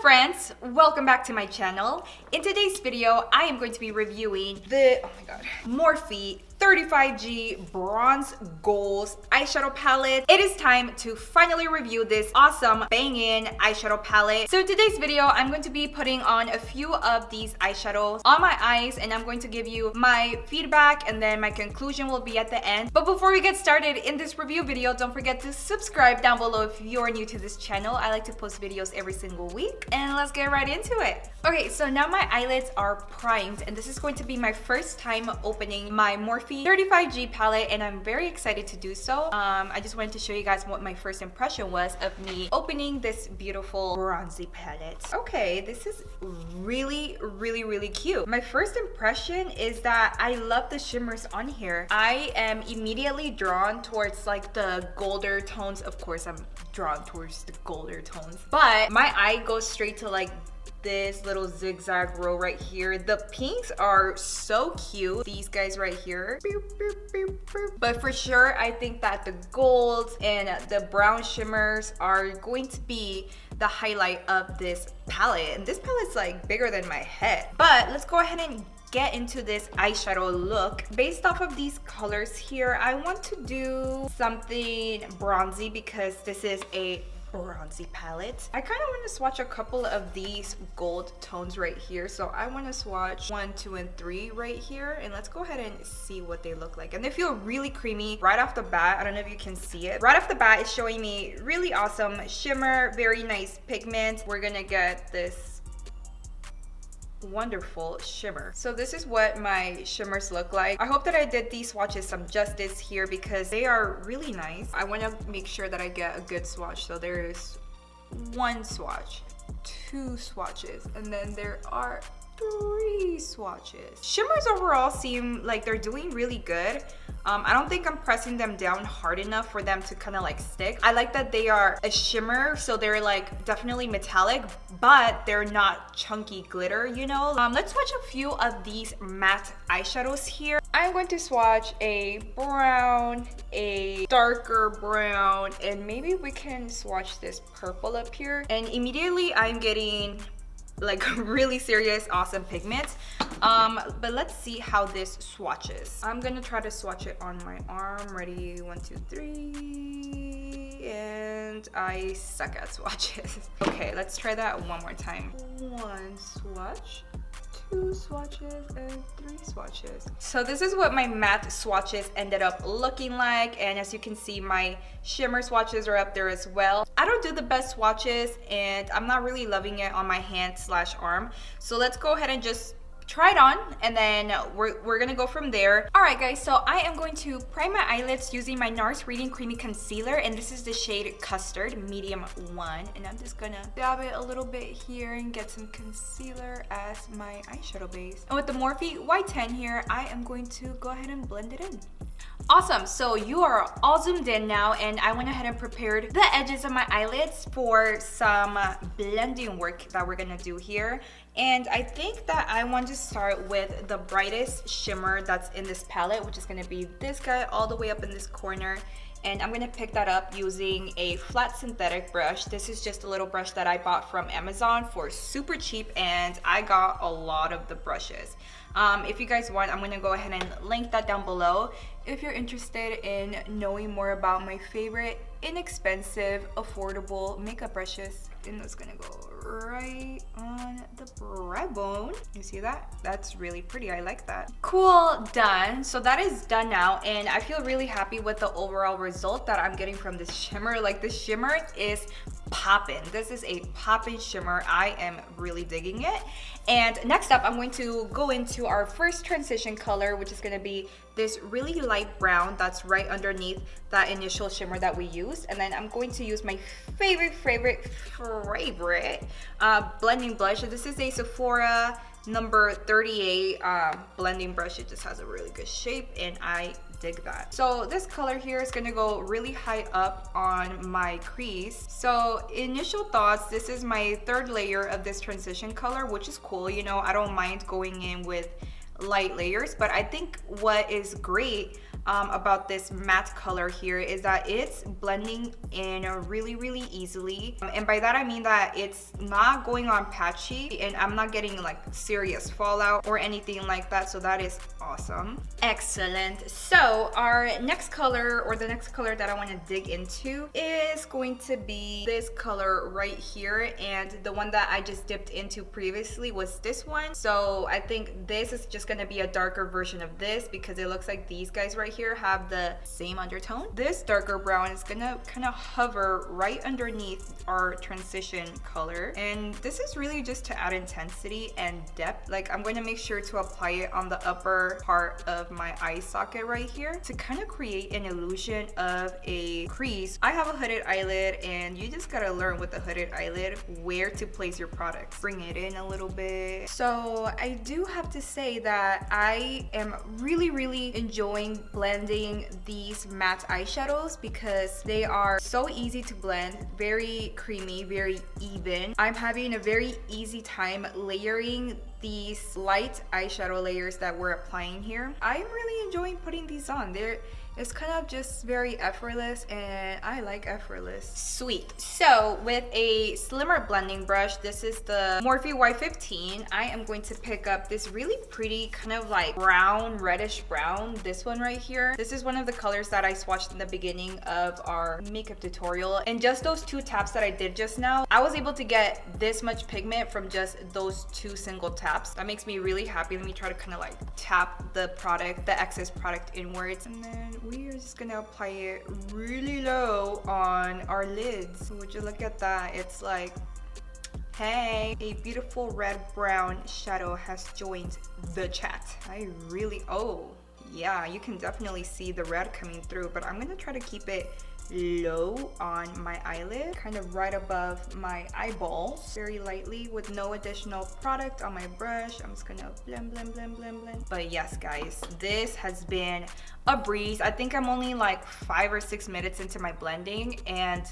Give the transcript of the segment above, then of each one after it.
friends, welcome back to my channel. In today's video, I am going to be reviewing the Morphe 35G Bronze Goals eyeshadow palette. It is time to finally review this awesome banging eyeshadow palette. So in today's video, I'm going to be putting on a few of these eyeshadows on my eyes and I'm going to give you my feedback and then my conclusion will be at the end. But before we get started in this review video, don't forget to subscribe down below if you're new to this channel. I like to post videos every single week and let's get right into it. Okay, so now my eyelids are primed and this is going to be my first time opening my Morphe 35G palette and I'm very excited to do so. I just wanted to show you guys what my first impression was of me opening this beautiful bronzy palette. Okay, this is really cute. My first impression is that I love the shimmers on here. I am immediately drawn towards like the golder tones. Of course, I'm drawn towards the golder tones, but my eye goes straight to like this little zigzag row right here. The pinks are so cute. These guys right here. But for sure, I think that the golds and the brown shimmers are going to be the highlight of this palette. And this palette's like bigger than my head. But let's go ahead and get into this eyeshadow look. Based off of these colors here, I want to do something bronzy because this is a bronzy palette. I kind of want to swatch a couple of these gold tones right here. So I want to swatch 1, 2, and 3 right here. And let's go ahead and see what they look like. And they feel really creamy right off the bat. I don't know if you can see it. Right off the bat, it's showing me really awesome shimmer, very nice pigment. We're gonna get this wonderful shimmer. So this is what my shimmers look like. I hope that I did these swatches some justice here because they are really nice. I want to make sure that I get a good swatch. So there is 1 swatch, 2 swatches, and then there are 3 swatches. Shimmers overall seem like they're doing really good. I don't think I'm pressing them down hard enough for them to kind of like stick. I like that they are a shimmer, so they're like definitely metallic, but they're not chunky glitter, you know? Let's swatch a few of these matte eyeshadows here. I'm going to swatch a brown, a darker brown, and maybe we can swatch this purple up here. And immediately I'm getting like really serious awesome pigment. But let's see how this swatches. I'm gonna try to swatch it on my arm. Ready, 1, 2, 3, and I suck at swatches. Okay, let's try that one more time. 1 swatch, 2 swatches, and 3 swatches. So this is what my matte swatches ended up looking like, and as you can see, my shimmer swatches are up there as well. I don't do the best swatches and I'm not really loving it on my hand/arm, so let's go ahead and just try it on and then we're gonna go from there. All right guys, so I am going to prime my eyelids using my NARS Radiant Creamy Concealer, and this is the shade Custard Medium 1, and I'm just gonna dab it a little bit here and get some concealer as my eyeshadow base. And with the Morphe Y10 here, I am going to go ahead and blend it in. Awesome, so you are all zoomed in now and I went ahead and prepared the edges of my eyelids for some blending work that we're gonna do here. And I think that I want to start with the brightest shimmer that's in this palette, which is gonna be this guy all the way up in this corner. And I'm gonna pick that up using a flat synthetic brush. This is just a little brush that I bought from Amazon for super cheap and I got a lot of the brushes. If you guys want, I'm gonna go ahead and link that down below if you're interested in knowing more about my favorite inexpensive, affordable makeup brushes. And that's gonna go right on the brow bone. You see that? That's really pretty. I like that. Cool, done. So that is done now and I feel really happy with the overall result that I'm getting from this shimmer. Like the shimmer is poppin'. This is a poppin' shimmer. I am really digging it. And next up, I'm going to go into our first transition color, which is going to be this really light brown that's right underneath that initial shimmer that we used. And then I'm going to use my favorite blending blush. This is a Sephora number 38 blending brush. It just has a really good shape and I dig that. So this color here is gonna go really high up on my crease. So initial thoughts, this is my 3rd layer of this transition color, which is cool. You know, I don't mind going in with light layers, but I think what is great about this matte color here is that it's blending in really easily. And by that I mean that it's not going on patchy and I'm not getting like serious fallout or anything like that. So that is awesome. Excellent. So our next color, or the next color that I want to dig into, is going to be this color right here. And the one that I just dipped into previously was this one. So I think this is just going to be a darker version of this because it looks like these guys right here have the same undertone. This darker brown is gonna kind of hover right underneath our transition color, and this is really just to add intensity and depth. Like, I'm going to make sure to apply it on the upper part of my eye socket right here to kind of create an illusion of a crease. I have a hooded eyelid, and you just gotta learn with the hooded eyelid where to place your products. Bring it in a little bit. So I do have to say that I am really enjoying blending these matte eyeshadows because they are so easy to blend, very creamy, very even. I'm having a very easy time layering these light eyeshadow layers that we're applying here. I'm really enjoying putting these on. It's kind of just very effortless, and I like effortless. Sweet. So with a slimmer blending brush, this is the Morphe Y15. I am going to pick up this really pretty kind of like brown, reddish brown, this one right here. This is one of the colors that I swatched in the beginning of our makeup tutorial. And just those 2 taps that I did just now, I was able to get this much pigment from just those 2 single taps. That makes me really happy. Let me try to kind of like tap the product, the excess product inwards, and then we are just gonna apply it really low on our lids. So would you look at that? It's like, hey, a beautiful red brown shadow has joined the chat. Oh yeah, you can definitely see the red coming through, but I'm gonna try to keep it low on my eyelid, kind of right above my eyeballs, very lightly with no additional product on my brush. I'm just gonna blend. But yes guys, this has been a breeze. I think I'm only like 5 or 6 minutes into my blending, and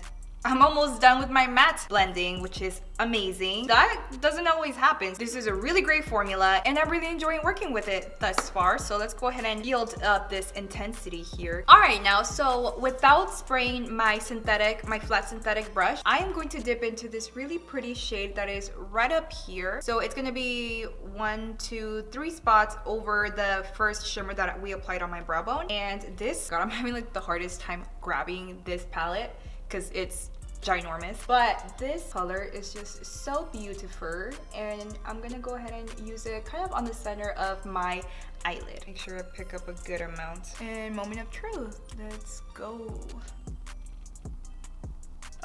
I'm almost done with my matte blending, which is amazing. That doesn't always happen. This is a really great formula, and I'm really enjoying working with it thus far. So let's go ahead and yield up this intensity here. All right, now, so without spraying my flat synthetic brush, I am going to dip into this really pretty shade that is right up here. So it's gonna be 1, 2, 3 spots over the first shimmer that we applied on my brow bone. And this, God, I'm having like the hardest time grabbing this palette because it's ginormous, but this color is just so beautiful, and I'm gonna go ahead and use it kind of on the center of my eyelid. Make sure I pick up a good amount. And moment of truth, let's go.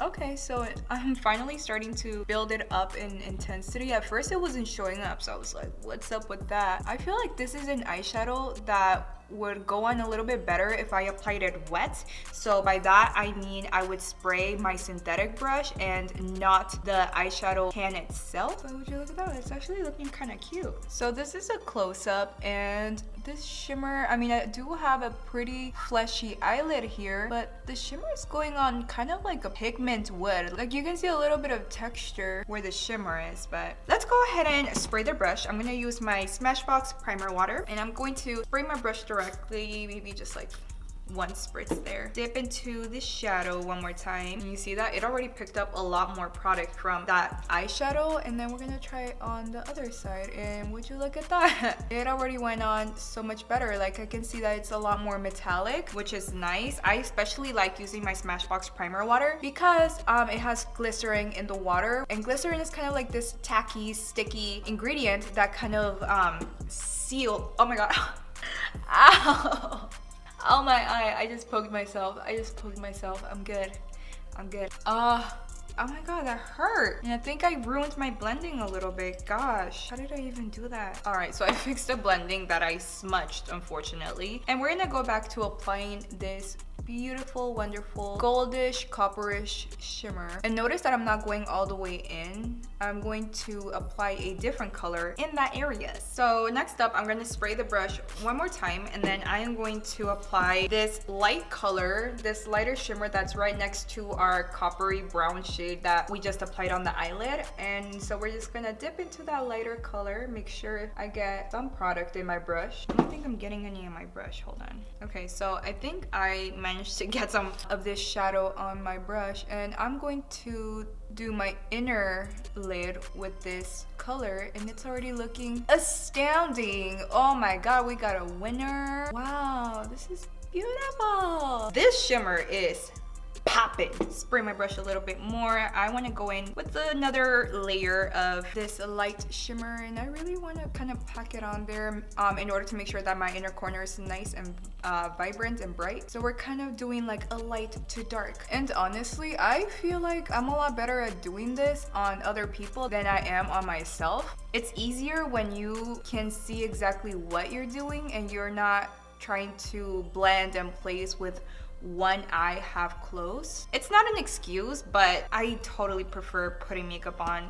Okay, so I'm finally starting to build it up in intensity. At first it wasn't showing up, so I was like, what's up with that? I feel like this is an eyeshadow that would go on a little bit better if I applied it wet. So by that I mean I would spray my synthetic brush and not the eyeshadow can itself. But would you look at that? It's actually looking kind of cute. So this is a close-up, and this shimmer, I mean, I do have a pretty fleshy eyelid here, but the shimmer is going on kind of like a pigment would. Like, you can see a little bit of texture where the shimmer is. But let's go ahead and spray the brush. I'm gonna use my Smashbox primer water, and I'm going to spray my brush directly, maybe just like 1 spritz there. Dip into the shadow one more time. And you see that? It already picked up a lot more product from that eyeshadow, and then we're gonna try it on the other side, and would you look at that? It already went on so much better. Like, I can see that it's a lot more metallic, which is nice. I especially like using my Smashbox primer water because it has glycerin in the water, and glycerin is kind of like this tacky, sticky ingredient that kind of seal. Oh my god. Ow. Oh my eye, I just poked myself. I'm good. Oh my god, that hurt. And I think I ruined my blending a little bit. Gosh, how did I even do that? All right, so I fixed the blending that I smudged, unfortunately. And we're gonna go back to applying this beautiful, wonderful, goldish, copperish shimmer. And notice that I'm not going all the way in. I'm going to apply a different color in that area. So next up, I'm going to spray the brush one more time, and then I am going to apply this light color, this lighter shimmer that's right next to our coppery brown shade that we just applied on the eyelid. And so we're just gonna dip into that lighter color, make sure I get some product in my brush. I don't think I'm getting any in my brush, hold on. Okay, so I think I managed to get some of this shadow on my brush, and I'm going to do my inner lid with this color, and it's already looking astounding. Oh my god, we got a winner. Wow, this is beautiful. This shimmer is popping. Spray my brush a little bit more. I want to go in with another layer of this light shimmer, and I really want to kind of pack it on there in order to make sure that my inner corner is nice and vibrant and bright. So we're kind of doing like a light to dark. And honestly, I feel like I'm a lot better at doing this on other people than I am on myself. It's easier when you can see exactly what you're doing and you're not trying to blend and place with one eye half closed. It's not an excuse, but I totally prefer putting makeup on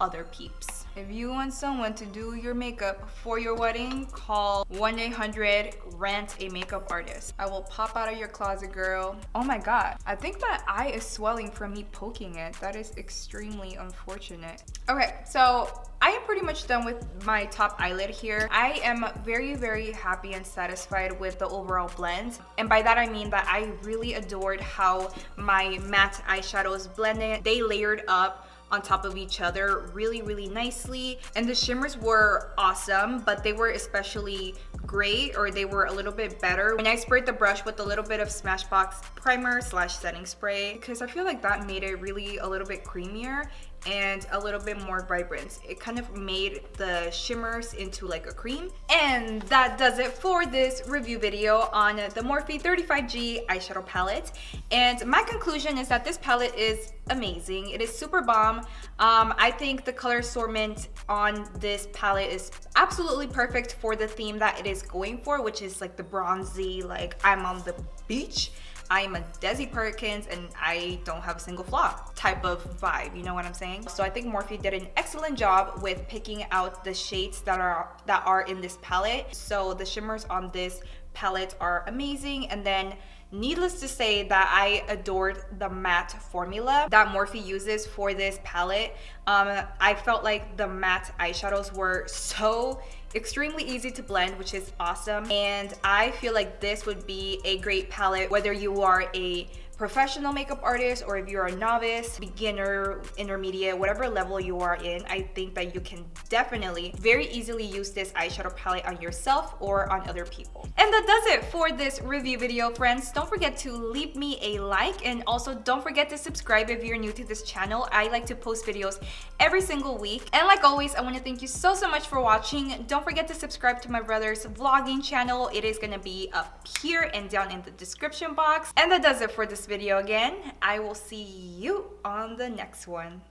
other peeps. If you want someone to do your makeup for your wedding, call 1-800-RENT-A-MAKEUP ARTIST. I will pop out of your closet, girl. Oh my god, I think my eye is swelling from me poking it. That is extremely unfortunate. Okay, so I am pretty much done with my top eyelid here. I am very, very happy and satisfied with the overall blend. And by that I mean that I really adored how my matte eyeshadows blended. They layered up on top of each other really, really nicely. And the shimmers were awesome, but they were especially great, or they were a little bit better when I sprayed the brush with a little bit of Smashbox primer slash setting spray, because I feel like that made it really a little bit creamier and a little bit more vibrant. It kind of made the shimmers into like a cream. And that does it for this review video on the Morphe 35G eyeshadow palette. And my conclusion is that this palette is amazing. It is super bomb. I think the color assortment on this palette is absolutely perfect for the theme that it is going for, which is like the bronzy, like I'm on the beach, I'm a Desi Perkins and I don't have a single flaw type of vibe, you know what I'm saying? So I think Morphe did an excellent job with picking out the shades that are in this palette. So the shimmers on this palette are amazing. And then needless to say that I adored the matte formula that Morphe uses for this palette. I felt like the matte eyeshadows were so extremely easy to blend, which is awesome. And I feel like this would be a great palette whether you are a professional makeup artist or if you're a novice, beginner, intermediate, whatever level you are in. I think that you can definitely very easily use this eyeshadow palette on yourself or on other people. And that does it for this review video, friends. Don't forget to leave me a like, and also don't forget to subscribe if you're new to this channel. I like to post videos every single week. And like always, I want to thank you so much for watching. Don't forget to subscribe to my brother's vlogging channel. It is going to be up here and down in the description box. And that does it for this video again. I will see you on the next one.